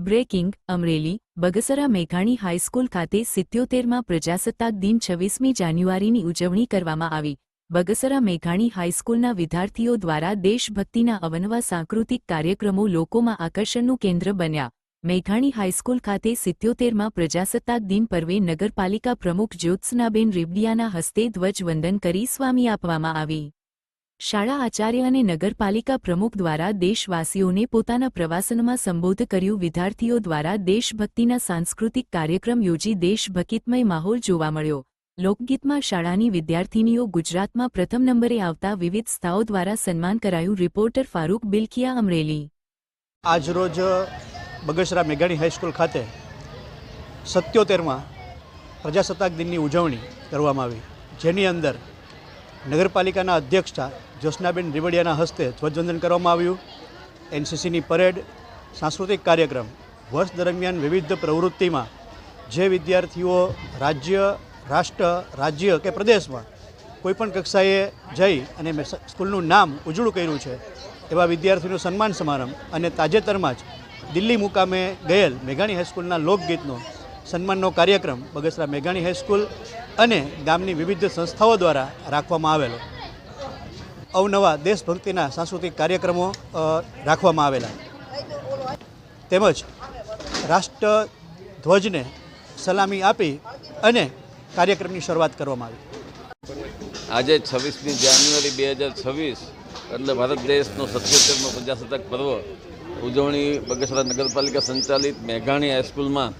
Breaking Amreli Bagasara મેઘાણી high school ખાતે 77માં પ્રજાસત્તાક દિન 26મી જાન્યુઆરીની ઉજવણી કરવામાં આવી। બગસરા મેઘાણી હાઈસ્કૂલના વિદ્યાર્થીઓ દ્વારા દેશભક્તિના અવનવા સાંસ્કૃતિક કાર્યક્રમો લોકોમાં આકર્ષણનું કેન્દ્ર બન્યા। મેઘાણી હાઈસ્કૂલ ખાતે 77માં પ્રજાસત્તાક દિન પર્વે નગરપાલિકા પ્રમુખ જ્યોત્સનાબેન રીબડિયાના હસ્તે ધ્વજવંદન કરી સ્વામી આપવામાં આવી। શાળા આચાર્ય અને નગરપાલિકા પ્રમુખ દ્વારા દેશવાસીઓને પોતાના પ્રવાસનમાં સંબોધ કર્યું। વિદ્યાર્થીઓ દ્વારા દેશભક્તિના સાંસ્કૃતિક કાર્યક્રમ યોજી દેશભક્તિમય માહોલ જોવા મળ્યો। લોકગીતમાં શાળાની વિદ્યાર્થીનીઓ ગુજરાતમાં પ્રથમ નંબરે આવતા વિવિધ સંસ્થાઓ દ્વારા સન્માન કરાયું। રિપોર્ટર ફારૂક બિલખિયા, અમરેલી। આજરોજ બગસરા મેઘાણી હાઈસ્કૂલ ખાતે 77માં પ્રજાસત્તાક દિનની ઉજવણી કરવામાં આવી, જેની અંદર નગરપાલિકાના અધ્યક્ષા જ્યોત્સનાબેન રીબડિયાના હસ્તે ધ્વજવંદન કરવામાં આવ્યું। એનસીસીની પરેડ, સાંસ્કૃતિક કાર્યક્રમ, વર્ષ દરમિયાન વિવિધ પ્રવૃત્તિમાં જે વિદ્યાર્થીઓ રાજ્ય, રાષ્ટ્ર, રાજ્ય કે પ્રદેશમાં કોઈપણ કક્ષાએ જઈ અને સ્કૂલનું નામ ઉજળું કર્યું છે એવા વિદ્યાર્થીઓનું સન્માન સમારંભ અને તાજેતરમાં જ દિલ્હી મુકામે ગયેલ મેઘાણી હાઈસ્કૂલના લોકગીતનો સન્માનનો કાર્યક્રમ બગસરા મેઘાણી હાઈસ્કૂલ અને ગામની વિવિધ સંસ્થાઓ દ્વારા રાખવામાં આવેલો। અવનવા દેશભક્તિના સાંસ્કૃતિક કાર્યક્રમો રાખવામાં આવેલા, તેમજ રાષ્ટ્રધ્વજને સલામી આપી અને કાર્યક્રમની શરૂઆત કરવામાં આવી। આજે 26મી જાન્યુઆરી 2026 એટલે ભારત દેશનો 77મો પ્રજાસત્તાક પર્વ ઉજવણી બગસરા નગરપાલિકા સંચાલિત મેઘાણી હાઈસ્કૂલમાં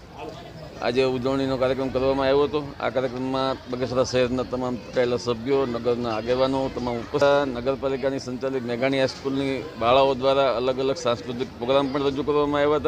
આજે ઉજવણીનો કાર્યક્રમ કરવામાં આવ્યો હતો। આ કાર્યક્રમમાં બગસરા શહેરના તમામ ચૂંટાયેલા સભ્યો, નગરના આગેવાનો, તમામ નગરપાલિકાની સંચાલિત મેઘાણી હાઈસ્કૂલની બાળાઓ દ્વારા અલગ અલગ સાંસ્કૃતિક પ્રોગ્રામ પણ રજૂ કરવામાં આવ્યા હતા।